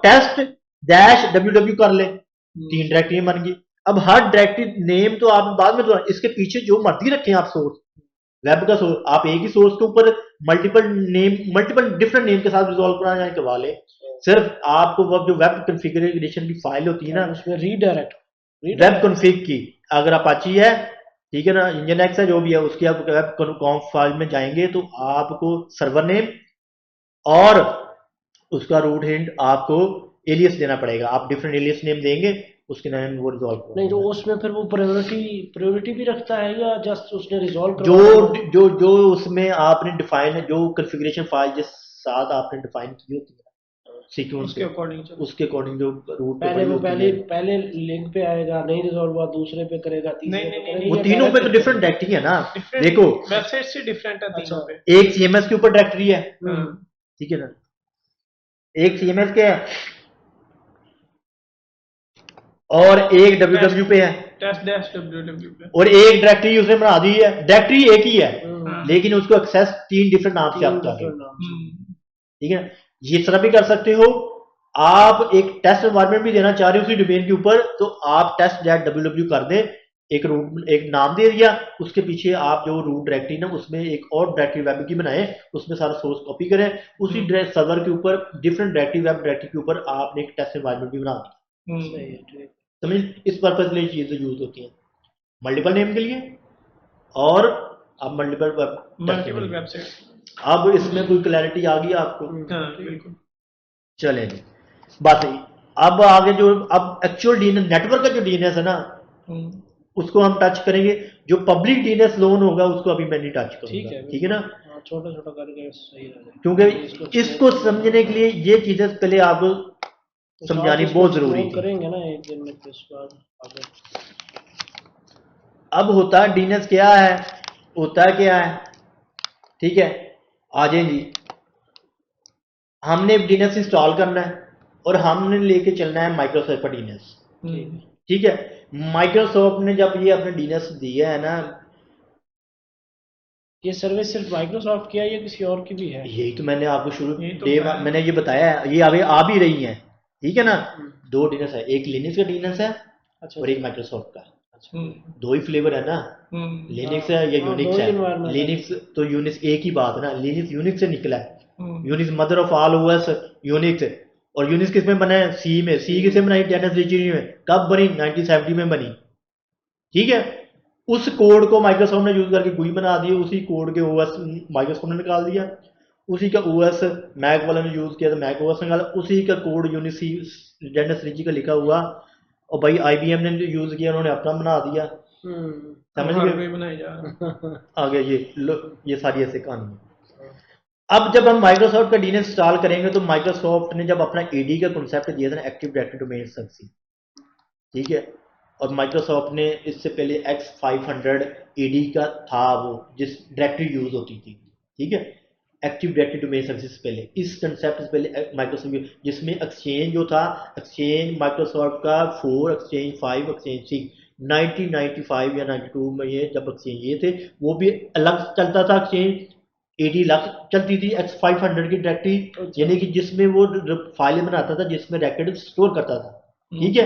Test dash www कर ले, 3 directory बन गई। अब हर डायरेक्टरी नेम तो आप बाद में, तो इसके पीछे जो मर्जी रखें आप सोर्स, वेब का सोर्स, आप एक ही सोर्स के ऊपर मल्टीपल डिफरेंट नेम के साथ रिजॉल्व कराना है करवा ले। सिर्फ आपको वो जो वेब कॉन्फ़िगरेशन की फाइल होती है ना, उसमें रीडायरेक्ट वेब कॉन्फ़िग की, अगर अपाची है, ठीक है ना, इंजन एक्स है, जो भी है, उसकी आप वेब कॉन्फ फाइल में जाएंगे तो आपको सर्वर नेम और उसका रूट हिंट आपको एलियस देना पड़ेगा। आप डिफरेंट एलियस नेम देंगे, उसके नाम वो रिजॉल्व नहीं, तो करेगा। उसमें फिर वो प्रायोरिटी भी रखता है या जस्ट उसने रिजॉल्व जो करवा देना? जो जो उसमें आपने डिफाइन, जो कॉन्फ़िगरेशन फाइल जिस साथ आपने डिफाइन की होती है सीक्वेंस उसके अकॉर्डिंग चलो। उसके अकॉर्डिंग जो रूट पे पहले पड़ी वो होती पहले है। पहले लिंक पे आएगा, नहीं रिजॉल्व हुआ दूसरे पे करेगा, तीसरे नहीं पे नहीं करेगा, वो या तीनों पे डायरेक्ट तो उसको डिफरेंट करेगा? डायरेक्टरी है ना। डिफरेंट देखो, वेबसाइट से डिफरेंट है अच्छा। तीनों पे। एक सीएमएस के ऊपर डायरेक्टरी है, हाँ। ठीक है ना, एक सीएमएस के है और एक डब्ल्यू पे है, टेस्ट डैश www पे। और एक डायरेक्टरी उसने बना दी है, डायरेक्टरी एक ही है, हाँ। लेकिन उसको एक्सेस 3 डिफरेंट नाम से आप तीन चाहे, डिफरेंट नाम से। ठीक है। ये तरह भी कर सकते हो। आप एक टेस्ट एनवायरनमेंट भी देना चाह रहे हो उसी डोमेन के ऊपर, तो आप टेस्ट डैट www कर दें, एक रूट, एक नाम दे दिया, उसके पीछे आप जो रूट डायरेक्टरी ना उसमें एक और डायरेक्टरी वेब की बनाएं, उसमें सारा सोर्स कॉपी करें, उसी सर्वर के ऊपर डिफरेंट डायरेक्टरी वेब डायरेक्टरी के ऊपर आपने एक टेस्ट एनवायरनमेंट भी बना दी। सही है, ठीक। समझ, इस पर्पज के लिए चीजें यूज होती हैं, मल्टीपल नेम के लिए और अब मल्टीपल वेब टेस्टिंग के मल्टीपल लिए। वेबसाइट। अब इसमें कोई क्लैरिटी आ गई आपको? हाँ बिल्कुल। चले जी, बात सही। अब आगे जो, अब एक्चुअल डीएनएस नेटवर्क का जो डीएनएस है ना, उसको हम टच करेंगे। जो पब्लिक डीएनएस लोन होगा उसको अभी मैं नहीं टच करूंगा, ठीक है ना, छोटा छोटा करके सही रहेगा, क्योंकि इसको समझने के लिए ये चीजें पहले आपको समझानी बहुत जरूरी थी। करेंगे ना एक दिन में, फिर उसके बाद आगे। अब होता है डीएनएस क्या है, होता है क्या है, ठीक है, आ जाए जी। हमने डीएनएस इंस्टॉल करना है और हमने लेके चलना है माइक्रोसॉफ्ट का डीएनएस, ठीक है। माइक्रोसॉफ्ट ने जब ये अपने डीएनएस दिया है ना, ये सर्विस सिर्फ माइक्रोसॉफ्ट की है या किसी और की भी है? यही तो मैंने आपको शुरू तो मैंने ये बताया है, ये अभी आ भी रही हैं, ठीक है ना। दो डीएनएस है, एक लिनक्स का डीएनएस है और एक माइक्रोसॉफ्ट का, दो ही फ्लेवर है ना, लिनक्स है या यूनिक्स है। लिनक्स तो यूनिक्स एक ही बात है ना, लिनक्स यूनिक्स से निकला है, Unix mother of all OS Unix. और यूनिक्स किस में बना है, सी में। सी किसमें बनाई, डेनिस रिचरी में। कब बनी, 1970 में बनी, ठीक है। उस कोड को माइक्रोसॉफ्ट ने यूज करके गुई बना दी, उसी कोड के ओएस माइक्रोसॉफ्ट ने निकाल दिया, उसी का ओएस मैक वाला ने यूज किया तो मैक ओएस निकाला, उसी का कोड यूनिक्स डेनिस रिची का लिखा हुआ, और भाई आईबीएम ने यूज किया, उन्होंने अपना बना दिया। समझ गए आगे, ये सारी ऐसे कहानी है। अब जब हम माइक्रोसॉफ्ट का डीएनएस इंस्टॉल करेंगे तो माइक्रोसॉफ्ट ने जब अपना एडी का कॉन्सेप्ट दिया था ना, एक्टिव डायरेक्टरी डोमेन सर्विस, ठीक है, और माइक्रोसॉफ्ट ने इससे पहले X500 एडी का था, वो जिस डायरेक्टरी यूज होती थी, ठीक है, एक्टिव डायरेक्टरी डोमेन सर्विस से पहले, इस कंसेप्ट से पहले माइक्रोसॉफ्ट, जिसमें एक्सचेंज जो था, एक्सचेंज माइक्रोसॉफ्ट का 4, एक्सचेंज 5, एक्सचेंज 6, 1995 या 92 में ये जब एक्सचेंज ये थे, वो भी अलग चलता था एक्सचेंज। 80 लाख चलती थी X500 की डायरेक्टरी, यानी कि जिसमें वो फाइलें बनाता था, जिसमें रैकेट स्टोर करता था, ठीक है।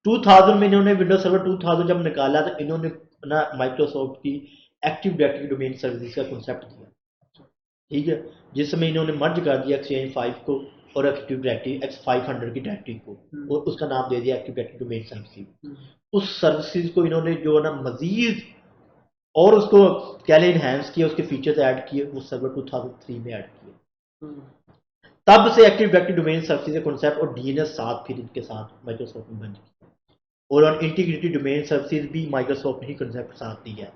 2000 में इन्होंने विंडोज सर्वर 2000 जब निकाला तो इन्होंने ना माइक्रोसॉफ्ट की एक्टिव डायरेक्टरी डोमेन सर्विस का कॉन्सेप्ट दिया, ठीक है, जिसमें इन्होंने मर्ज कर दिया एक्सचेंज 5 को और एक्टिव डायरेक्टरी X500 की डायरेक्टरी को, और उसका नाम दे दिया एक्टिव डायरेक्टरी डोमेन सर्विस। उस सर्विसेज को इन्होंने जो ना मजीद और उसको क्या इनहेंस किया, उसके फीचर्स ऐड किए, वो सर्वर 2003 में ऐड किए। तब से active directory domain services concept और डीएनएस साथ फिर इनके साथ माइक्रोसॉफ्ट ने बंद किया, और इंटीग्रेटेड डोमेन सर्विसेज भी माइक्रोसॉफ्ट ने ही कॉन्सेप्ट साथ दिया है,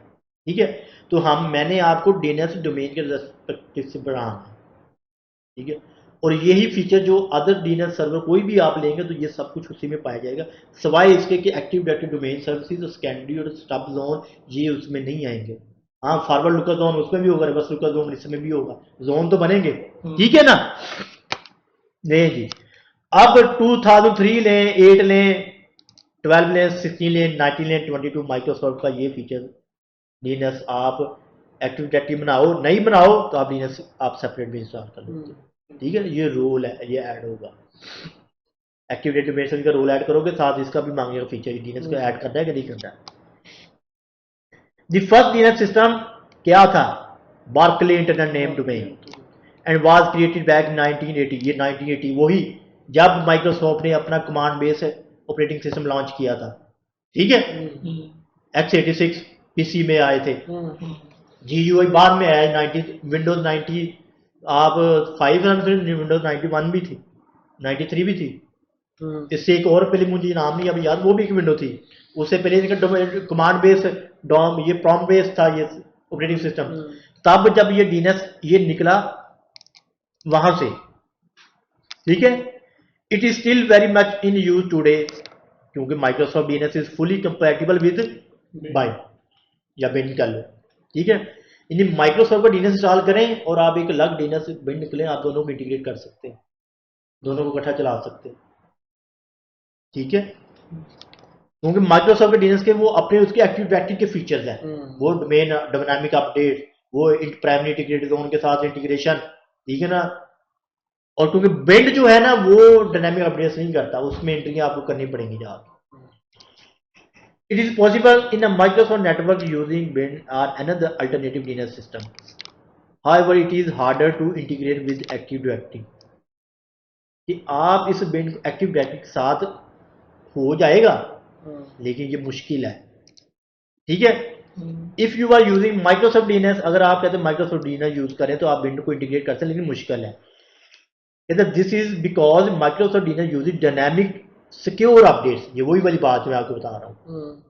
ठीक है। तो मैंने आपको डीएनएस डोमेन के रेस्पेक्टिव से बढ़ाना है, ठीक है, और यही फीचर जो अदर डीएनएस सर्वर कोई भी आप लेंगे तो ये सब कुछ उसी में पाया जाएगा, सवाए इसके कि एक्टिव डायरेक्टरी डोमेन सर्विसेज और सेकेंडरी और स्टब जोन ये उसमें नहीं आएंगे। हाँ, फॉरवर्ड लुकअप जोन उसमें भी होगा, रिवर्स लुकअप जोन इसमें भी होगा, जोन तो बनेंगे, ठीक है ना। नहीं जी, अब 2003 लें, 8 लें, 12 लें, 16 लें, 19 लें, 22, माइक्रोसॉफ्ट का ये फीचर डीएनएस आप एक्टिव डायरेक्टरी बनाओ, नहीं बनाओ तो आप डीएनएस आप सेपरेट भी इंस्टॉल कर लो, ठीक है, ये रूल है, ये ऐड होगा। एक्टिव डेटाबेस का रोल ऐड करोगे, साथ इसका भी मांगेगा फीचर डीएनएस को ऐड करना है कि नहीं करना है। द फर्स्ट डीएनएस सिस्टम क्या था? Berkeley internet name domain and was created back 1980। ये 1980 वही जब माइक्रोसॉफ्ट ने अपना command base operating system launch किया था, ठीक है। x86 पीसी में आए थे, GUI बाद में आया 90 विंडोज 90 आप 5 विंडोज 91 भी थी, 93 भी थी। इससे एक और पहले मुझे नाम नहीं अभी याद, वो भी एक विंडो थी। उससे पहले इनका कमांड बेस डॉम ये प्रॉम बेस था ये ऑपरेटिंग सिस्टम। तब जब ये डीएनएस ये निकला वहां से, ठीक है। It is still very much in use today क्योंकि Microsoft DNS is fully compatible with BIND या बिंड कर लो, ठीक है। यानी माइक्रोसॉफ्ट का डीएनएस इंस्टॉल करें और आप एक अलग डीएनएस बिंड निकलें, आप दोनों को इंटीग्रेट कर सकते हैं, दोनों को इकट्ठा चला सकते हैं, ठीक है। क्योंकि माइक्रोसॉफ्ट के डीएनएस के वो अपने उसके एक्टिव डायरेक्टरी के फीचर्स हैं, वो डोमेन डायनामिक अपडेट, वो प्राइमरी इंटीग्रेटेड जोन के साथ इंटीग्रेशन, ठीक है ना। और क्योंकि बिंड जो है ना वो डायनामिक अपडेट्स नहीं करता, उसमें एंट्री आपको करनी पड़ेगी जाकर। It is possible in a Microsoft network using BIND or another alternative DNS system, however it is harder to integrate with Active Directory. कि आप इस बिंड एक्टिव डायरेक्टरी के साथ हो जाएगा लेकिन ये मुश्किल है, ठीक है। If you are using Microsoft DNS, अगर आप कहते हैं माइक्रोसॉफ्ट डीएनएस यूज करें तो आप बिंड को इंटीग्रेट कर सकते हैं, लेकिन मुश्किल है। This is because Microsoft DNS using dynamic secure updates. ये वही वाली बात मैं आपको बता रहा हूँ,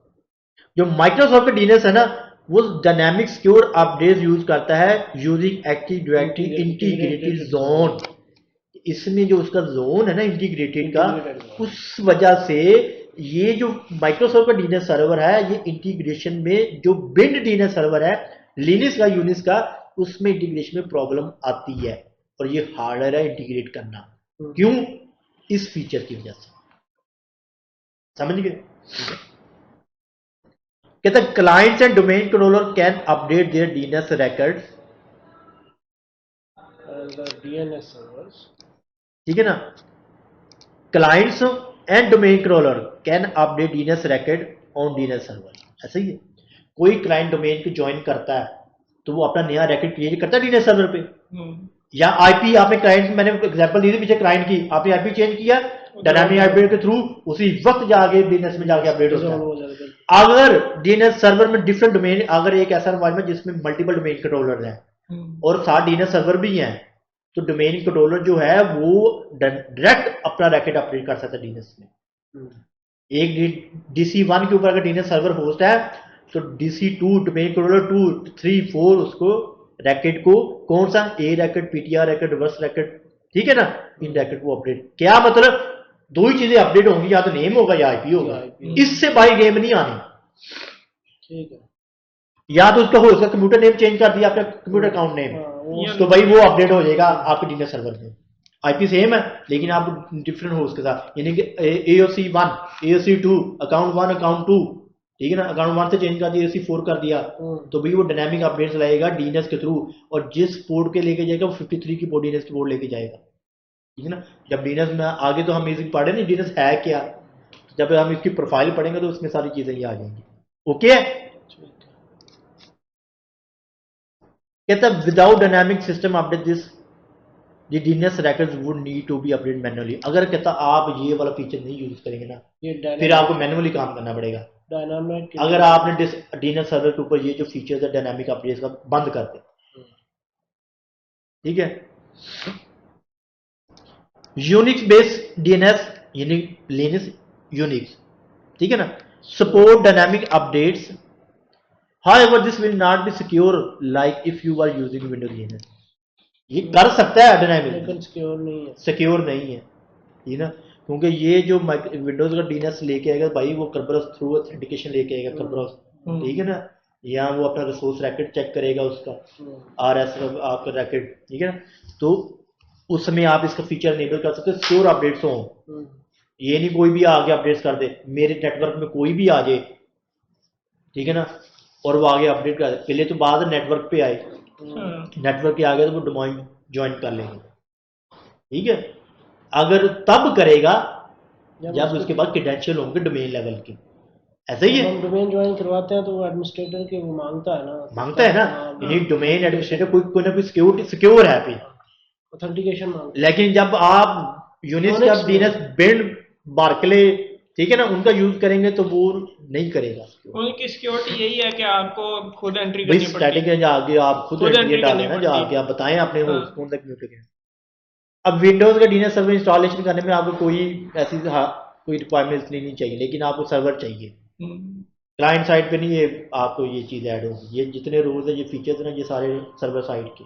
जो माइक्रोसॉफ्ट का डीएनएस है ना वो डायनामिक सिक्योर अपडेट्स यूज करता है using active directory integrated zone. इसमें जो उसका जोन है ना इंटीग्रेटेड का, उस वजह से ये जो माइक्रोसॉफ्ट का डीएनएस सर्वर है ये इंटीग्रेशन में जो बिंड डीएनएस सर्वर है लिनक्स का यूनिक्स का, उसमें इंटीग्रेशन में प्रॉब्लम आती है और ये हार्डर है इंटीग्रेट करना। क्यों? इस फीचर की वजह से, समझ गए। कहता है clients and domain controller can update their DNS records, DNS servers, ठीक है ना। Clients and domain controller can update DNS record on DNS server. ऐसा ही है, कोई क्लाइंट डोमेन को ज्वाइन करता है तो वो अपना नया रिकॉर्ड क्रिएट करता है डीएनएस सर्वर पे, या आईपी आपने क्लाइंट, मैंने एग्जांपल दी थी पीछे क्लाइंट की, आपने आईपी चेंज किया डायनामिक अपडेट के थ्रू उसी वक्त जाके डीएनएस में जाके अपडेट होता है। अगर डीएनएस सर्वर में डिफरेंट डोमेन, अगर एक ऐसा एनवायरनमेंट जिसमें मल्टीपल डोमेन कंट्रोलर हैं और साथ डीएनएस सर्वर भी हैं, तो डोमेन कंट्रोलर जो है वो डायरेक्ट अपना रैकेट अपडेट कर सकता है डीएनएस में। एक DC1 के ऊपर अगर डीएनएस सर्वर होस्ट है तो DC2 डोमेन कंट्रोलर 2 3 4 उसको रैकेट को कौन सा A record, PTR record, reverse record, ठीक है ना, इन रैकेट को अपडेट। क्या मतलब दो ही चीजें अपडेट होंगी, या तो नेम होगा या आईपी होगा, इससे बाई गेम नहीं आनी, ठीक है। या तो उसका हो उसका कंप्यूटर नेम चेंज कर दिया आपने, कंप्यूटर अकाउंट नेम, तो भाई वो अपडेट हो जाएगा आपके डीएनएस सर्वर में। आईपी सेम है लेकिन आप डिफरेंट हो उसके साथ, यानी कि AOC1 AOC2 अकाउंट 1 अकाउंट 2, ठीक है ना। अकाउंट 1 से चेंज कर दिया AOC4 कर दिया, तो भाई वो डायनामिक अपडेट्स लाएगा डीएनएस के थ्रू, और जिस पोर्ट के लेके जाएगा वो 53 की पोर्ट डीएनएस की पोर्ट लेके जाएगा, ठीक है ना। जब डीएनएस में आगे तो हम इसी पढ़े नहीं डीएनएस है क्या, जब हम इसकी प्रोफाइल पढ़ेंगे तो उसमें सारी चीजें ये आ जाएंगी। ओके, कहता है without dynamic system update this the DNS records would need to be update manually. अगर कहता आप ये वाला फीचर नहीं यूज करेंगे ना फिर आपको मैन्युअली काम करना पड़ेगा। डायनामिक अगर आपने डीएनएस सर्वर के ऊपर ये जो फीचर्स है डायनामिक अपडेट्स का बंद कर दे, ठीक है। यूनिक्स बेस्ड डीएनएस यानी लिनक्स यूनिक्स, ठीक है ना, support dynamic updates, however this will not be secure like if you are using Windows DNS। ये कर सकता है डायनामिक लेकिन सिक्योर नहीं है, सिक्योर नहीं है, ठीक है ना। क्योंकि ये जो विंडोज का डीएनएस लेके आएगा भाई वो कर्बरस थ्रू ऑथेंटिकेशन लेके आएगा कर्बरस, ठीक है ना। या वो अपना रिसोर्स रैकेट चेक करेगा उसका RS आपका रैकेट, ठीक है ना। तो उसमें आप इसका फीचर इनेबल कर सकते हो सिक्योर अपडेट्स हो। ये नहीं कोई भी आगे अपडेट्स कर दे, मेरे नेटवर्क में कोई भी आ जाए, ठीक है ना, और वो आगे अपडेट कर दे। पहले तो बाद नेटवर्क पे आए, नेटवर्क के आगे तो वो डोमेन ज्वाइन कर लेंगे, ठीक है। अगर तब करेगा जब उसके बाद क्रेडेंशियल होंगे डोमेन लेवल के। ऐसा ही है, हम डोमेन ज्वाइन करवाते हैं तो वो एडमिनिस्ट्रेटर के वो मांगता है ना यू नीड डोमेन एडमिनिस्ट्रेटर, कोई ना कोई सिक्योरिटी सिक्योर है फिर। ऑथेंटिकेशन मांगता लेकिन जब आप यूनिक्स का डीएनएस बिल्ड बार्कले, ठीक है ना, उनका यूज करेंगे तो वो नहीं करेगा। उनकी सिक्योरिटी यही है कि आपको खुद एंट्री भाई करनी पड़ती स्टैटिक है, आगे आप खुद खुद एंट्री entry डालें करनी ना, पड़ती है। जाके आप बताएं अपने हाँ। होस्ट कौन तक म्यूट है। अब विंडोज का डीएनएस सर्वर इंस्टॉलेशन करने में आपको कोई ऐसी कोई रिक्वायरमेंट्स नहीं चाहिए, लेकिन आपको सर्वर चाहिए। क्लाइंट साइड पे नहीं ये आपको ये चीज़ ऐड होगी। ये जितने रूल्स हैं, ये फीचर्स हैं, ये सारे सर्वर साइड के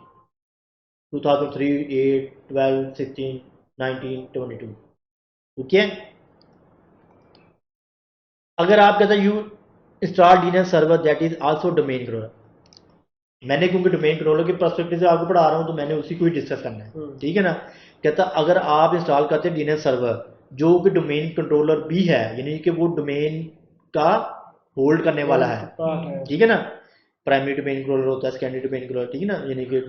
2003, 8, 12, 16, 19, 22। ओके, अगर आप कहते हैं you install DNS server that is also domain controller, मैंने क्योंकि डोमेन कंट्रोलर के पर्सपेक्टिव से आपको पढ़ा रहा हूं तो मैंने उसी को ही डिस्कस करना है, ठीक है ना। कहता अगर आप इंस्टॉल करते हैं डीएनएस सर्वर जो कि डोमेन कंट्रोलर भी है, यानी कि वो डोमेन का होल्ड करने वाला है, ठीक है ना। प्राइमरी डोमेन कंट्रोलर होता है, सेकेंडरी डोमेन कंट्रोलर, ठीक है ना, यानी कि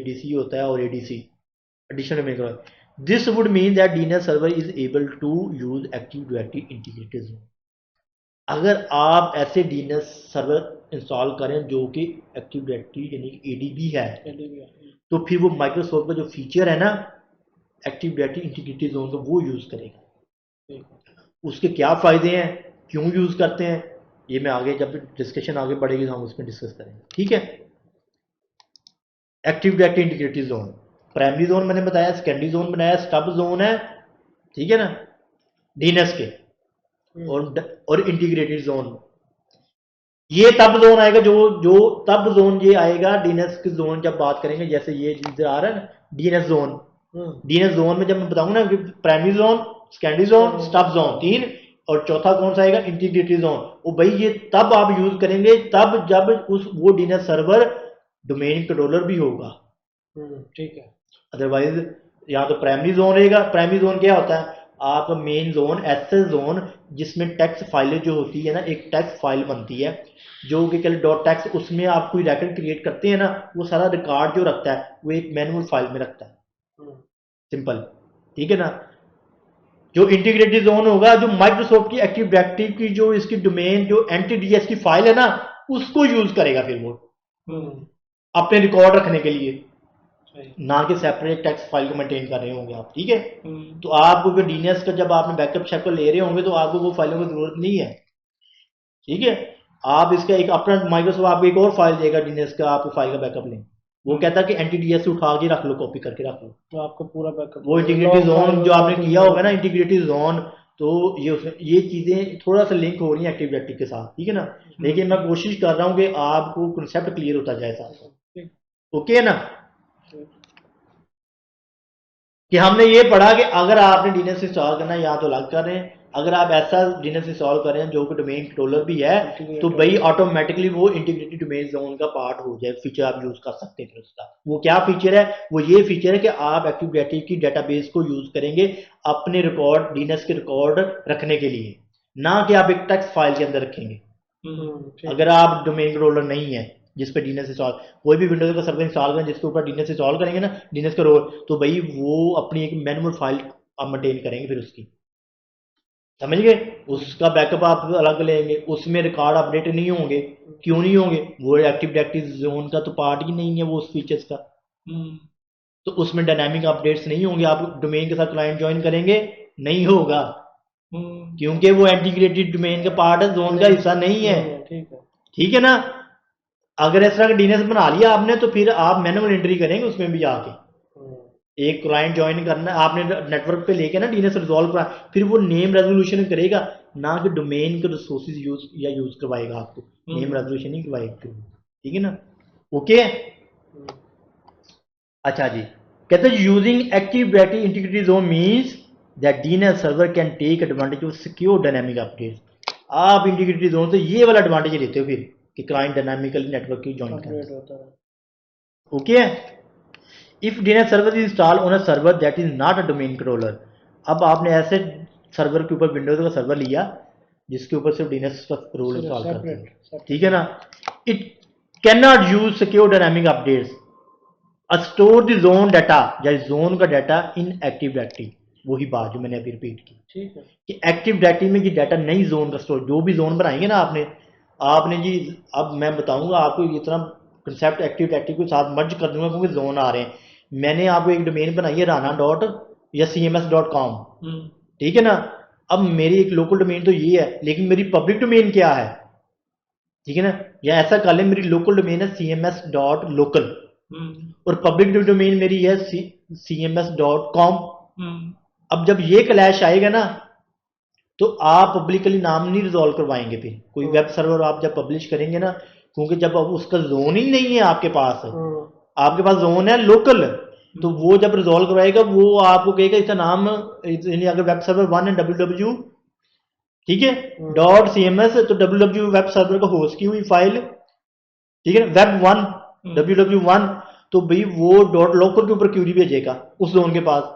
डीसी होता है और ADC additional domain controller. This would mean that DNS server is able to use active directory integrated zone. अगर आप ऐसे डीएनएस सर्वर इंस्टॉल करें जो कि एक्टिव डायरेक्टरी यानी कि एडीबी है, तो फिर वो माइक्रोसॉफ्ट का जो फीचर है ना एक्टिव डायरेक्टरी इंटीग्रेटेड जोन का, वो यूज करेगा। उसके क्या फायदे हैं, क्यों यूज करते हैं, ये मैं आगे जब डिस्कशन आगे बढ़ेगी तो हम उसमें डिस्कस करेंगे, ठीक है। Active directory integrated zone, primary zone मैंने बताया, सेकेंडरी जोन बनाया, स्टब जोन है, ठीक है ना, डीएनएस के, और इंटीग्रेटेड जोन। ये तब जोन आएगा जो तब जोन ये आएगा डीएनएस के जोन जब बात करेंगे, जैसे ये चीजें आ रहा है ना डीएनएस जोन। डीएनएस जोन में जब मैं बताऊंगा ना कि primary zone, secondary zone, stub zone 3, और चौथा कौन सा आएगा इंटीग्रेटेड जोन। वो भाई ये तब आप यूज करेंगे तब जब वो डीएनएस सर्वर डोमेन कंट्रोलर भी होगा, ठीक है। अदरवाइज यहाँ तो प्राइमरी जोन रहेगा। प्राइमरी जोन क्या होता है, आपका मेन जोन, एसएस जोन, जिसमें टेक्स्ट फाइलें जो होती है ना, एक टेक्स्ट फाइल बनती है जो कि डॉट टेक्स्ट, उसमें आप कोई रिकॉर्ड क्रिएट करते हैं ना, वो सारा रिकॉर्ड जो रखता है वो एक मैनुअल फाइल में रखता है, सिंपल, ठीक है ना। जो इंटीग्रेटेड जोन होगा, जो माइक्रोसॉफ्ट की एक्टिव डायरेक्टरी की जो इसकी डोमेन जो एंटीडीएस की फाइल है ना, उसको यूज करेगा फिर वो अपने रिकॉर्ड रखने के लिए, ना कि सेपरेट टेक्स्ट फाइल को मेंटेन कर रहे होंगे आप, ठीक है। तो आपको अगर डीएनएस का जब आपने बैकअप शेकअप ले रहे होंगे तो आपको वो फाइलों की जरूरत नहीं है, ठीक है। आप इसका एक अपना माइक्रोसॉफ्ट आपको एक और फाइल देगा डीएनएस का, आप फाइल का बैकअप लें, वो कहता है कि एंटीडीएस से उठा के रख लो, कॉपी करके रख लो, तो आपको पूरा बैकअप वो इंटीग्रेटेड जोन जो आपने किया होगा ना, इंटीग्रेटेड जोन, तो ये चीजें थोड़ा सा लिंक हो रही है एक्टिव डायरेक्टरी के साथ, ठीक है ना। लेकिन मैं कोशिश कर रहा हूँ कि आपको कंसेप्ट क्लियर होता जाए साथ, ओके है ना। कि हमने ये पढ़ा कि अगर आपने डीएनएस इंस्टॉल करना है या तो अलग कर रहे हैं, अगर आप ऐसा डीएनएस इंस्टॉल कर रहे हैं जो कि डोमेन कंट्रोलर भी है, तो भाई ऑटोमेटिकली वो इंटीग्रेटेड डोमेन जोन का पार्ट हो जाए, फीचर आप यूज कर सकते हैं। उसका वो क्या फीचर है, वो ये फीचर है कि आप एक्टिव डायरेक्टरी की डेटाबेस को यूज करेंगे अपने रिकॉर्ड, डीएनएस के रिकॉर्ड रखने के लिए, ना कि आप एक टेक्स्ट फाइल के अंदर रखेंगे। अगर आप डोमेन कंट्रोलर नहीं है जिस पे डीएनएस इंस्टॉल, कोई भी विंडोज का सर्वर इंस्टॉल करें जिसके ऊपर डीएनएस इंस्टॉल करेंगे ना, डीएनएस का रोल, तो भाई वो अपनी एक मैनुअल फाइल आप मेंटेन करेंगे, फिर उसकी, समझ गए, उसका बैकअप आप अलग लेंगे, उसमें रिकॉर्ड अपडेट नहीं होंगे। क्यों नहीं होंगे, वो एक्टिव डायरेक्टरी जोन का तो पार्ट ही नहीं है वो उस फीचर्स का, तो उसमें डायनामिक अपडेट्स नहीं होंगे। आप डोमेन के साथ क्लाइंट ज्वाइन करेंगे, नहीं होगा, क्योंकि वो इंटीग्रेटेड डोमेन का पार्ट है, जोन का हिस्सा नहीं है, ठीक है ना। अगर इस तरह का डीएनएस बना लिया आपने तो फिर आप मैनुअल एंट्री करेंगे उसमें भी आके, एक क्लाइंट ज्वाइन करना आपने नेटवर्क पे लेके ना डीएनएस रिजॉल्व करा, फिर वो नेम रेजोल्यूशन करेगा, ना कि डोमेन के रिसोर्सेज यूज करवाएगा आपको, नेम रेजोल्यूशन नहीं करवाएगा, ठीक है ना, ओके। अच्छा जी, कहते हैं using active directory integrated zone means that DNS server can take advantage of secure dynamic updates. आप इंटीग्रेटेड जोन से ये वाला एडवांटेज लेते हो फिर कि क्लाइंट डायनामिकली नेटवर्क की ज्वाइन करता है, okay. If DNS server is install on a server that is not a domain controller, अब आपने ऐसे सर्वर के ऊपर विंडोज का सर्वर लिया जिसके ऊपर सिर्फ डीएनएस का रोल इंस्टॉल करते हैं, ठीक है ना। It can not use secure dynamic updates store the zone data या जोन का डाटा इन एक्टिव डायरेक्टरी। वही बात जो मैंने अभी रिपीट की ठीक है कि एक्टिव डायरेक्टरी में ये डाटा नई जोन का स्टोर, जो भी जोन बनाएंगे ना आपने आपने जी, अब मैं बताऊंगा आपको इतना कंसेप्ट एक्टिव डायरेक्टरी के साथ मर्ज कर दूंगा क्योंकि जोन आ रहे हैं। मैंने आपको एक डोमेन बनाई है राना डॉट या cms.com, ठीक है ना। अब मेरी एक लोकल डोमेन तो ये है, लेकिन मेरी पब्लिक डोमेन क्या है, ठीक है ना, या ऐसा कर ले मेरी लोकल डोमेन है cms.local और पब्लिक डोमेन मेरी है cms.com। अब जब ये क्लैश आएगा ना तो आप पब्लिकली नाम नहीं रिजॉल्व करवाएंगे। फिर कोई वेब सर्वर आप जब पब्लिश करेंगे ना, क्योंकि जब अब उसका जोन ही नहीं है आपके पास जोन है लोकल, तो वो जब रिजॉल्व करवाएगा वो आपको कहेगा इसका नाम, अगर वेब सर्वर 1 है www, ठीक है, .cms, तो www वेब सर्वर को होस्ट की हुई फाइल, ठीक है, web1 www1, तो भाई वो .local के ऊपर क्यूरी भेजेगा उस जोन के पास।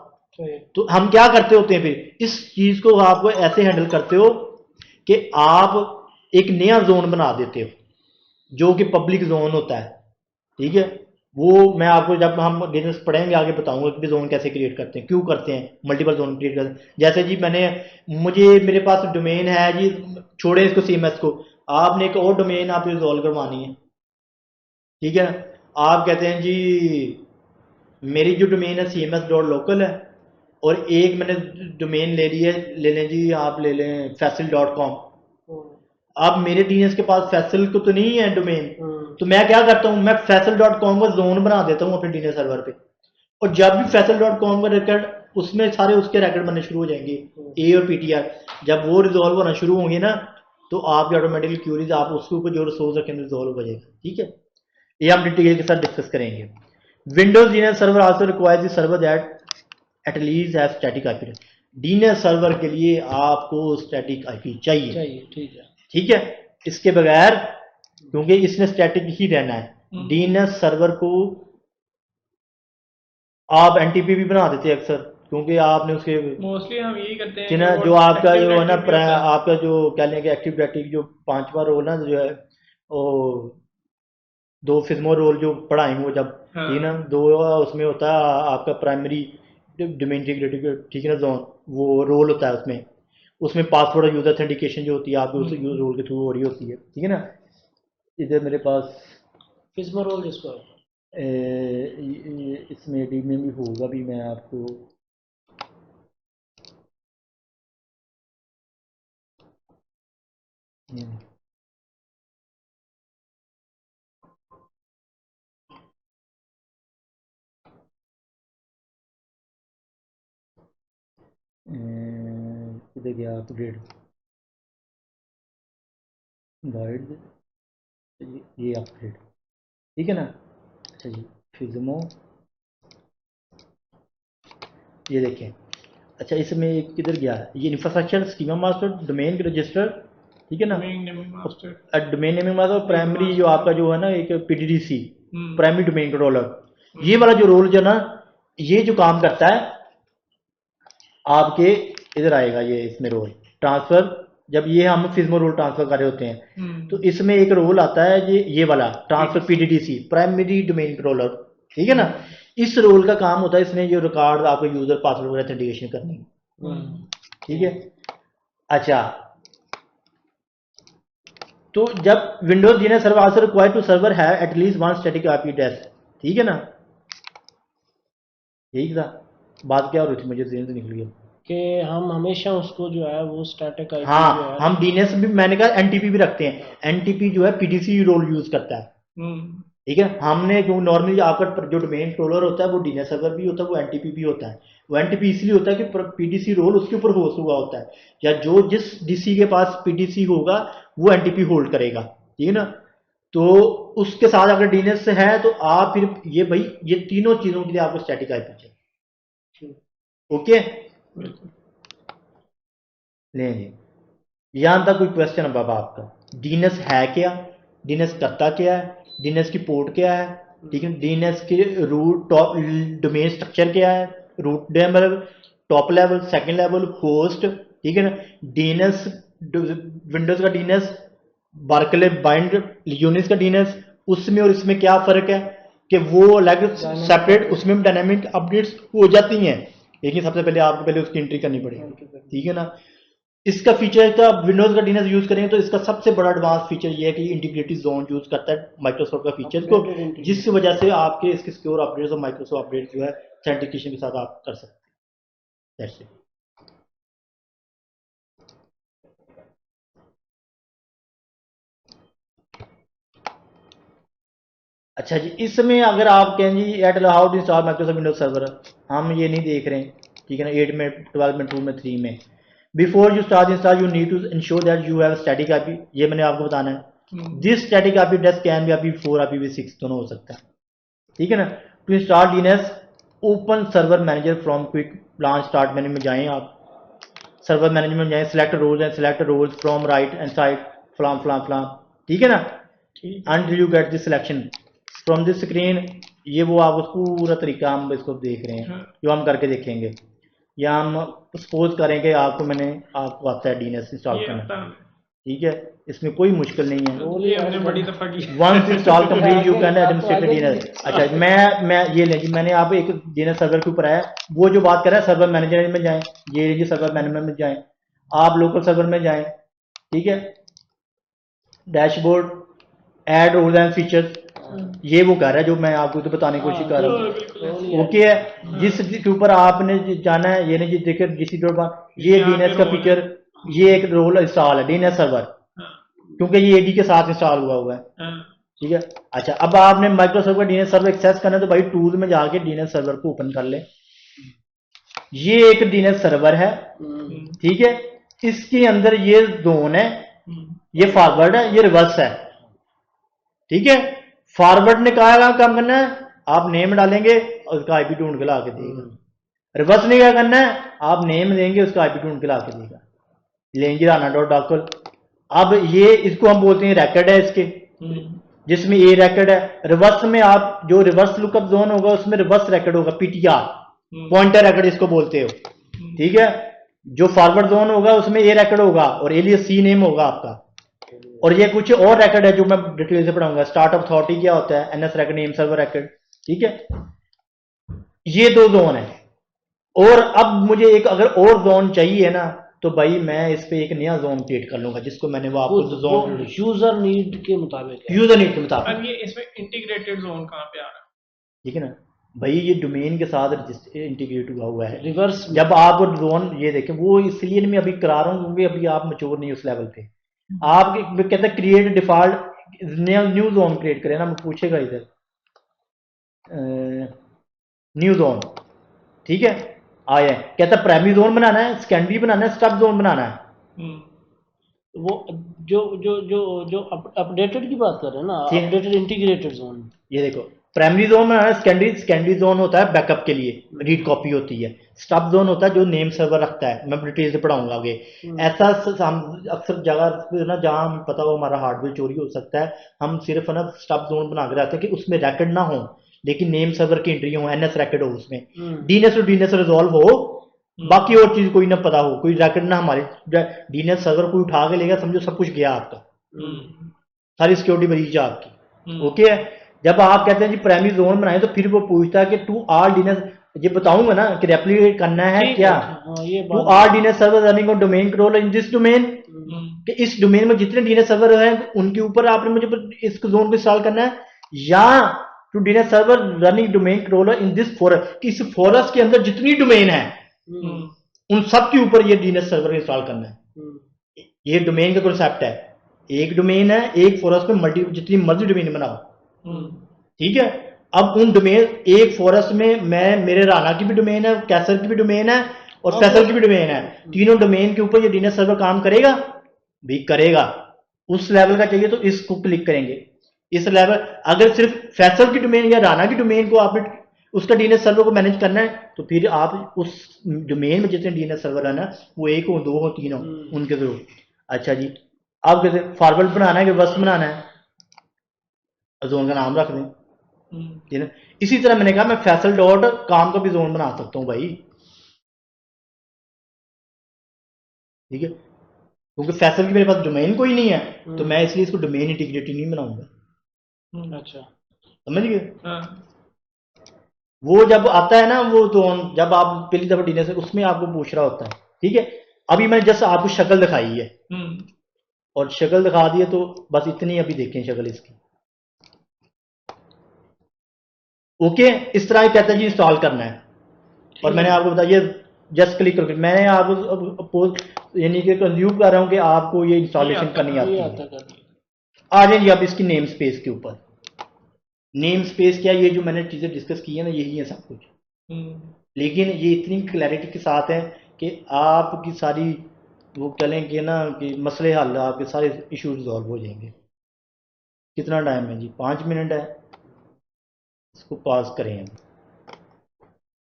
तो हम क्या करते होते हैं फिर इस चीज को आपको ऐसे हैंडल करते हो कि आप एक नया जोन बना देते हो जो कि पब्लिक जोन होता है, ठीक है। वो मैं आपको जब हम डिटेल्स पढ़ेंगे आगे बताऊंगा कि जोन कैसे क्रिएट करते हैं, क्यों करते हैं, मल्टीपल जोन क्रिएट करते हैं। जैसे जी मेरे पास डोमेन है जी, छोड़े इसको सीएमएस को, आपने एक और डोमेन आप रिजॉल्व करवानी है, ठीक है। आप कहते हैं जी मेरी जो डोमेन है cms.local है और एक मैंने डोमेन ले ली है, ले लें जी आप ले लें facil.com। अब मेरे डीएनएस के पास फैसल को तो नहीं है डोमेन, तो मैं क्या करता हूँ, मैं facil.com का जोन बना देता हूँ अपने डीएनएस सर्वर पे, और जब भी facil.com का रिकॉर्ड उसमें सारे उसके रिकॉर्ड बनने शुरू हो जाएंगे, ए और पीटीआर, जब वो रिजॉल्व होना शुरू होंगे ना तो आपकी ऑटोमेटिकली क्यूरीज आप उसके ऊपर जो रिसोर्स रखेंगे रिजॉल्व हो जाएगा, ठीक है। ये हम डिटेल के साथ डिस्कस करेंगे। Windows DNS server also requires the server that at least have static IP. DNS server के लिए आपको स्टैटिक आईपी चाहिए, ठीक है, ठीक है। इसके बगैर, क्योंकि इसने स्टैटिक ही रहना है, डीएनएस सर्वर को आप एनटीपी भी बना देते हैं अक्सर, क्योंकि आपने उसके मोस्टली हम यही करते हैं कि ना जो आपका जो है ना आपका जो कह लें कि एक्टिव डायरेक्टरी जो 5वां रोल ना जो है वो 2 फिज्मो रोल जो पढ़ाएंगे वो जब, ठीक है ना, 2 उसमें होता है आपका प्राइमरी डोमेन इंटीग्रिटी, ठीक है ना, जोन वो रोल होता है उसमें पासवर्ड और यूजर ऑथेंटिकेशन जो होती है आपको उस रोल के थ्रू हो रही होती है, ठीक है ना। इधर मेरे पास फिज्मो रोल जिसको इसमें डी में भी होगा भी, मैं आपको किधर गया अपडेट गाइड, ये अपडेट, ठीक है ना। अच्छा जी फिज्मो, ये देखें, अच्छा इसमें एक किधर गया, ये infrastructure schema master domain register, ठीक है ना, डोमेन नेमिंग मास्टर, प्राइमरी जो आपका जो है ना एक पीडीडीसी प्राइमरी डोमेन कंट्रोलर, ये वाला जो रोल जो ना ये जो काम करता है आपके इधर आएगा, ये इसमें रोल ट्रांसफर, जब ये हम फिज्मो रोल ट्रांसफर कर रहे होते हैं तो इसमें एक रोल आता है ये वाला ट्रांसफर पीडीडीसी प्राइमरी डोमेन कंट्रोलर, ठीक है ना। इस रोल का काम होता है इसने जो रिकॉर्ड आपको यूजर पासवर्ड ऑथेंटिकेशन करनी, ठीक है। अच्छा तो जब Windows DNS server also required to server है एटलीस्ट 1 स्टैटिक आईपी एड्रेस, ठीक है ना। ठीक था, बात क्या हो रही थी मुझे ज़हन से निकल गया कि हम हमेशा उसको जो है वो स्टैटिक आईपी हाँ जो है, हम डीएनएस भी मैंने कहा एनटीपी भी रखते हैं, एनटीपी जो है पीडीसी रोल यूज करता है, ठीक है। हमने जो नॉर्मली आपका जो डोमेन कंट्रोलर होता है वो डीएनएस सर्वर भी होता है, वो एनटीपी भी होता है। वो एनटीपी इसलिए होता है कि पीडीसी रोल उसके ऊपर होस्ट हुआ होता है, या जो जिस डीसी के पास पीडीसी होगा वो एनटीपी होल्ड करेगा, ठीक है ना। तो उसके साथ अगर डीएनएस है तो आप फिर ये भाई ये तीनों चीजों के लिए आपको स्टैटिक आईपी चाहिए, ओके। लेंगे यहां तक कोई क्वेश्चन है बाबा आपका, डीएनएस है क्या, डीएनएस करता क्या है, डीएनएस की पोर्ट क्या है, ठीक है, डीएनएस के रूट टॉप डोमेन स्ट्रक्चर क्या है, root level, top level, second level, host, ठीक है ना। डीएनएस विंडोज का डीएनएस, बार्कले बाइंड यूनिक्स का डीएनएस, उसमें और इसमें क्या फर्क है कि वो अलग सेपरेट, उसमें डायनामिक अपडेट्स हो जाती हैं, लेकिन सबसे पहले आपको पहले उसकी एंट्री करनी पड़ेगी, ठीक है ना। इसका फीचर का विंडोज का डीएनएस यूज करेंगे तो इसका सबसे बड़ा एडवांस फीचर ये है कि इंटीग्रेटेड जोन यूज करता है माइक्रोसॉफ्ट का फीचर को, जिसकी वजह से आपके इसके सिक्योर अपडेट्स और माइक्रोसॉफ्ट अपडेट जो है ऑथेंटिकेशन के साथ आप कर सकते हैं। That's it. अच्छा जी, इसमें अगर आप कहें जी एट how to install Microsoft Windows server, हम ये नहीं देख रहे हैं, ठीक है ना, 8 में, 12 में, 2 में, 3 में। Before you start install you need to ensure that you have static IP, ये मैंने आपको बताना है। This static IP address can be IPv4 IPv6 दोनों हो सकता है, ठीक है ना। To install DNS open server manager from quick launch start menu में जाएं, आप सर्वर मैनेजमेंट में जाएं, select roles and select roles from right hand side फ्लॉम फ्लॉम फ्लॉम, ठीक है ना, until you get this selection from this screen। ये वो आप पूरा तरीका हम इसको देख रहे हैं जो हम करके देखेंगे। या हम सपोज करें कि आपको आता है डीएनएस इंस्टॉल करना, ठीक है, इसमें कोई मुश्किल नहीं है, ये हमने बड़ी दफा की। Once install complete you can administrate DNS. अच्छा, मैं ये लें जी, मैंने आप एक डीएनएस सर्वर के ऊपर आया, वो जो बात कर रहा है सर्वर मैनेजर में जाएं, ये सर्वर मैनेजमेंट में जाएं, आप लोकल सर्वर में जाएं, ठीक है, dashboard add roles and features, ये वो कर रहा है जो मैं आपको तो बताने की कोशिश कर रहा हूँ, ओके है। जिसके ऊपर आपने जाना है, ये नहीं देखिए ये डीएनएस का फीचर, ये एक रोल इंस्टॉल है डीएनएस सर्वर, क्योंकि ये एडी के साथ इंस्टॉल हुआ है, ठीक है। अच्छा, अब आपने माइक्रोसॉफ्ट का डीएनएस सर्वर एक्सेस करना है तो भाई टूल में जाके डीएनएस सर्वर को ओपन कर ले। ये एक डीएनएस सर्वर है, ठीक है, इसके अंदर ये जोन है, ये फॉरवर्ड है, ये रिवर्स है, ठीक है। फॉरवर्ड ने कहा काम करना है, आप नेम डालेंगे और उसका आईपी ढूंढ के ला के देगा। रिवर्स ने क्या करना है, आप नेम देंगे, उसका आईपी ढूंढ के ला के देगा। लेंगे राना.डॉकल। अब ये इसको हम बोलते हैं रैकेट है इसके, जिसमें ए रैकेट है। रिवर्स में आप जो रिवर्स लुकअप जोन होगा उसमें रिवर्स रैकेट होगा, पीटीआर पॉइंटर रैकेट इसको बोलते हो, ठीक है। जो फॉरवर्ड जोन होगा उसमें ए रैकेट होगा और एलियस सी नेम होगा आपका, और ये कुछ और रैकेट है जो मैं डिटेल से पढ़ाऊंगा। स्टार्ट ऑफ अथॉरिटी क्या होता है, NS racket, name server racket, ठीक है। ये दो जोन है, और अब मुझे एक अगर और जोन चाहिए ना तो भाई मैं इस पे एक नया जोन क्रिएट कर लूंगा, जिसको मैंने वो आपको जोन यूजर नीड के मुताबिक, यूजर नीड के मुताबिक। अब ये इसमें इंटीग्रेटेड जोन कहाँ पे आ रहा है, ठीक है ना भाई, ये डोमेन के साथ इंटीग्रेट हुआ है रिवर्स। जब आप जोन ये देखें, वो इसलिए मैं अभी करा रहा हूँ क्योंकि अभी आप मैच्योर नहीं उस लेवल पे। आप कहते हैं create default new zone create करें ना, पूछेगा इधर न्यू जोन, ठीक है, आया कहता है प्राइमरी जोन बनाना है, सेकेंडरी बनाना है, स्टब जोन बनाना है। वो जो जो जो जो अपडेटेड की बात कर रहे हैं ना, अपडेटेड इंटीग्रेटेड जोन। ये देखो, प्राइमरी जोन बनाना है, सेकेंडरी जोन होता है बैकअप के लिए, रीड कॉपी होती है। स्टब जोन होता है जो नेम सर्वर रखता है, मैं डिटेल से पढ़ाऊंगा आगे। ऐसा हम अक्सर जगह ना जहां हमें पता हो हमारा हार्डवेयर चोरी हो सकता है, हम सिर्फ ना स्टब जोन बना के रखते हैं कि उसमें रैकेट ना हो लेकिन नेम सर्वर की एंट्री हो, एनएस रैकेट हो, उसमें डीएनएस टू डीएनएस रिजॉल्व हो, बाकी और चीज कोई ना पता हो, कोई रैकेट ना हमारे डीएनएस सर्वर कोई उठा के लेगा, समझो सब कुछ गया आपका, सारी सिक्योरिटी ब्रीच है आपकी, ओके है। जब आप कहते हैं जी प्राइमरी जोन बनाए तो फिर वो पूछता है कि टू आर डीएनएस, ये बताऊंगा ना कि रेप्लिकेट करना है क्या, to all DNS server running on domain controller in this domain, कि इस डोमेन में जितने डीएनएस सर्वर हैं उनके ऊपर आपने मुझे इस जोन को इंस्टॉल करना है, या to DNS server running domain controller in this forest, कि इस फॉरेस्ट के अंदर जितनी डोमेन है उन सब के ऊपर ये डीएनएस सर्वर इंस्टॉल करना है। ये डोमेन का कॉन्सेप्ट है, एक डोमेन है, एक फॉरेस्ट में मल्टी जितनी मर्जी डोमेन बनाओ, ठीक है। अब उन डोमेन, एक फॉरेस्ट में मैं मेरे राना की भी डोमेन है, कैसर की भी डोमेन है और फैसल की भी डोमेन है, तीनों डोमेन के ऊपर ये डीएनएस सर्वर काम करेगा भी करेगा। उस लेवल का चाहिए तो इसको क्लिक करेंगे, इस लेवल। अगर सिर्फ फैसल की डोमेन या राना की डोमेन को आपने उसका डीएनएस सर्वर को मैनेज करना है तो फिर आप उस डोमेन में जितने डीएनएस सर्वर है ना, वो एक हो, दो हो, तीन हो, उनके जरूर। अच्छा जी, अब कैसे फॉरवर्ड बनाना है कि बस बनाना है, जोन का नाम रख दें, ठीक है। इसी तरह मैंने कहा मैं फैसल डॉट काम का भी जोन बना सकता हूं भाई, ठीक है, क्योंकि फैसल की मेरे पास डोमेन कोई नहीं है तो मैं इसलिए इसको डोमेन इंटीग्रेटेड नहीं बनाऊंगा। अच्छा, समझ गए। वो जब आता है ना वो जोन, जब आप पहली दफा डीएनएस उसमें आपको पूछ रहा होता है, ठीक है। अभी मैंने जस्ट आपको शक्ल दिखाई है और शक्ल दिखा दी है, तो बस इतनी अभी देखें शक्ल इसकी। ओके, इस तरह कहता है जी इंस्टॉल करना है। और मैंने आपको बताया जस्ट क्लिक करके मैंने आपको यानी कि कंज्यूम कर रहा हूं कि आपको ये इंस्टॉलेशन करनी आती है। आ जाए जी आप इसकी नेम स्पेस के ऊपर। नेम स्पेस क्या, ये जो मैंने चीजें डिस्कस की है ना, यही है सब कुछ। लेकिन ये इतनी क्लैरिटी के साथ है कि आपकी सारी वो कह लेंगे ना कि मसले हल, आपके सारे इशू रिजॉल्व हो जाएंगे। कितना टाइम है जी? 5 मिनट है, इसको पॉज करें हम।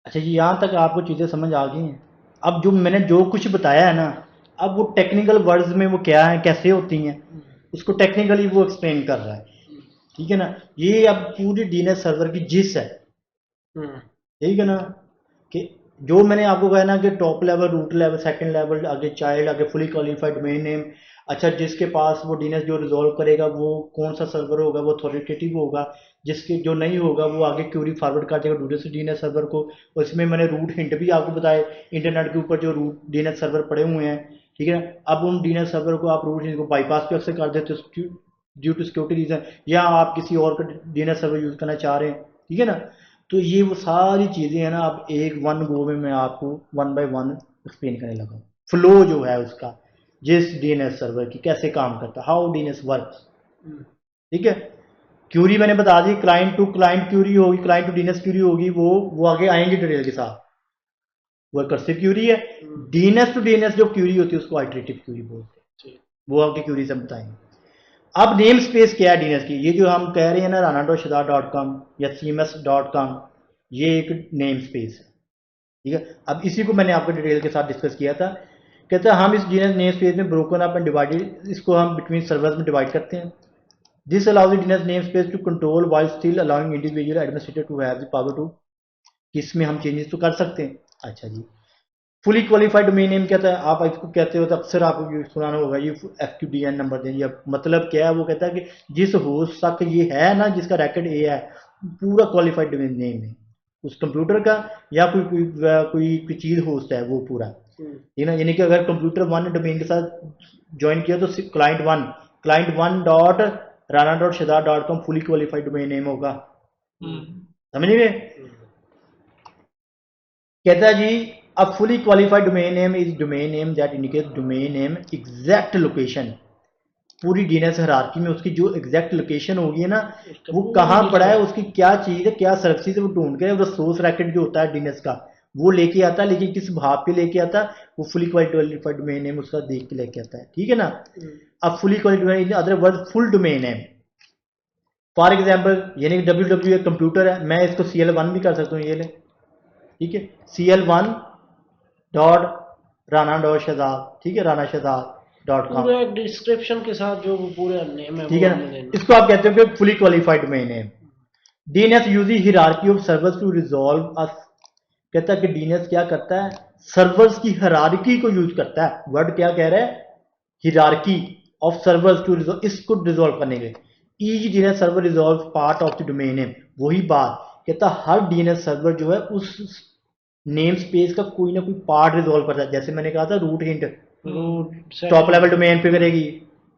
अच्छा जी, यहाँ तक आपको चीज़ें समझ आ गई हैं। अब जो मैंने जो कुछ बताया है ना, अब वो टेक्निकल वर्ड्स में वो क्या है, कैसे होती हैं, उसको टेक्निकली वो एक्सप्लेन कर रहा है, ठीक है ना। ये अब पूरी डीएनएस सर्वर की जिस है, ठीक है ना, कि जो मैंने आपको कहा ना कि top level, root level, second level, आगे चाइल्ड, आगे फुली क्वालिफाइड डोमेन नेम। अच्छा, जिसके पास वो डीएनएस जो रिजॉल्व करेगा वो कौन सा सर्वर होगा, वो अथॉरिटेटिव होगा। जिसके जो नहीं होगा वो आगे क्यूरी फॉरवर्ड कर देगा दूसरे डीएनएस सर्वर को। और इसमें मैंने रूट हिंट भी आपको बताए, इंटरनेट के ऊपर जो रूट डीएनएस सर्वर पड़े हुए हैं, ठीक है। अब उन डीएनएस सर्वर को आप रूट हिंट को बाईपास भी अक्सर कर देते हो ड्यू टू सिक्योरिटी रीजन, या आप किसी और का डीएनएस सर्वर यूज करना चाह रहे हैं, ठीक है ना। तो ये वो सारी चीज़ें हैं ना, अब एक वन गो में मैं आपको वन बाय वन एक्सप्लेन करने लगा। फ्लो जो है उसका, जिस डीएनएस सर्वर की कैसे काम करता है, हाउ डीएनएस वर्क्स, ठीक है। क्यूरी मैंने बता दी, क्लाइंट टू क्लाइंट क्यूरी होगी, क्लाइंट टू डीएनएस क्यूरी होगी, वो आगे आएंगे डिटेल के साथ। वो कर्सिव क्यूरी है। डीएनएस टू डीएनएस जो क्यूरी होती है उसको आइटरेटिव क्यूरी बोलते हैं, वो आपके क्यूरी से बताएंगे। अब नेम स्पेस क्या है डीएनएस की, ये जो हम कह रहे हैं ना rana.shadad.com या cms.com, ये एक नेम स्पेस है, ठीक है। अब इसी को मैंने आपको डिटेल के साथ डिस्कस किया था। कहता है हम इस डीएनएस नेम स्पेस में ब्रोकन अप एंड डिवाइडेड, इसको हम बिटवीन सर्वर्स में डिवाइड करते हैं। This allows the DNS name space to control while still allowing individual administrator to have the power to, इसमें हम चेंजेस तो कर सकते हैं। अच्छा जी, फुली क्वालिफाइड डोमेन नेम कहता है, आप इसको कहते हो तो अक्सर आपको सुनाना होगा ये FQDN नंबर दें। मतलब क्या है, वो कहता है कि जिस होस्ट तक ये है ना, जिसका रैकेट ए है, पूरा क्वालिफाइड डोमेन नेम है उस कंप्यूटर का, या कोई चीज़ होस्ट है वो पूरा, ठीक ना। यानी कि अगर कंप्यूटर वन डोमेन के साथ ज्वाइन किया तो client one dot rana.shadad.com fully qualified domain name होगा। समझ गए? कहता है जी a fully qualified domain name is domain name that indicates domain name exact location। पूरी डीएनएस हायरार्की में उसकी जो एग्जैक्ट लोकेशन होगी ना, वो कहाँ पड़ा है, उसकी क्या चीज़ है, क्या सर्विस है, वो ढूंढ के वो सोर्स रैकेट जो होता है डीएनएस का वो लेके आता है। लेकिन किस भाव पे लेके आता है, वो फुली क्वालिफाइड डोमेन नेम उसका देख के लेके आता है, ठीक है ना। अब fully qualified in other word full domain name, for example यानी कि www एक कंप्यूटर है, मैं इसको CL1 भी कर सकता हूँ, ये ले, ठीक है, CL1 डॉट rana.shadad, ठीक है, rana.shadad.com, पूरा एक डिस्क्रिप्शन के साथ जो वो पूरा नेम है, ठीक है ना। इसको आप कहते हो कि fully qualified domain name. DNS using hierarchy of servers to resolve अस, कहता है कि डीएनएस क्या करता है, सर्वर्स की हियरार्की को यूज करता है। वर्ड क्या कह रहा है, hierarchy of servers to resolve, इसको रिजॉल्व करने के। Each DNS server resolve part of the domain name, वही बात कहता हर डीएनएस सर्वर जो है उस नेम स्पेस का कोई ना कोई पार्ट रिजॉल्व करता है। जैसे मैंने कहा था root hint top level domain पे करेगी,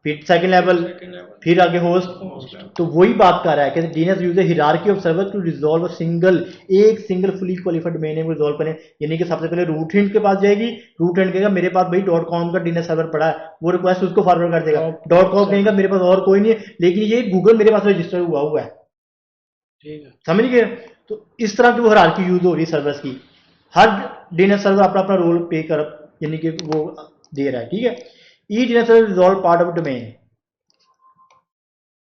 फिर सेकंड लेवल, फिर आगे होस्ट। तो वही बात कर रहा है कि DNS user hierarchy of server to resolve एक single fully qualified domain name को रिजॉल्व करें। यानी कि सबसे पहले रूट हिंट के पास जाएगी, रूट हिंट कहेगा मेरे पास भाई .com का डीएनएस सर्वर पड़ा है, वो रिक्वेस्ट उसको फॉरवर्ड कर देगा। .com कहेगा मेरे पास और कोई नहीं है, लेकिन ये गूगल मेरे पास रजिस्टर हुआ है, समझ गए। तो इस तरह की वो हियरार्की यूज हो रही है सर्वर्स की। हर डीएनएस सर्वर अपना अपना रोल पे कर, यानी कि वो दे रहा है, ठीक है। Each DNS server resolve part of domain,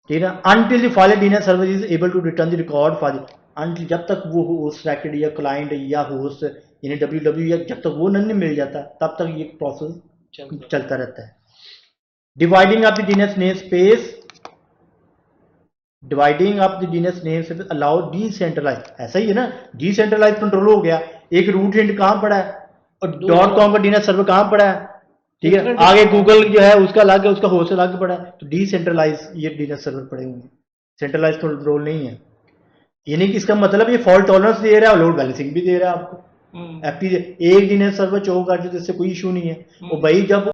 ठीक है, until the file DNS server is able to return the record for the, until जब तक वो होस्ट रैकेट या क्लाइंट या होस्ट यानी www या जब तक वो नहीं मिल जाता तब तक ये प्रोसेस चलता रहता है। Dividing up the DNS name space, dividing up the DNS name space allow decentralize, ऐसा ही है ना, डिसेंट्रलाइज कंट्रोल हो गया। एक रूट हिंट कहां पड़ा है और .com का डीएनएस सर्वर कहां पड़ा है, ठीक है। आगे गूगल जो है उसका अलग है, उसका होस्ट अलग पड़ा है, तो डिसेंट्रलाइज ये डीएनएस सर्वर पड़े हुए हैं, सेंट्रलाइज कंट्रोल नहीं है। यानी कि इसका मतलब ये फॉल्ट टॉलरेंस दे रहा है और लोड बैलेंसिंग भी दे रहा है आपको। एक डीएनएस सर्वर 24 घंटे, जिससे कोई इशू नहीं है। और भाई जब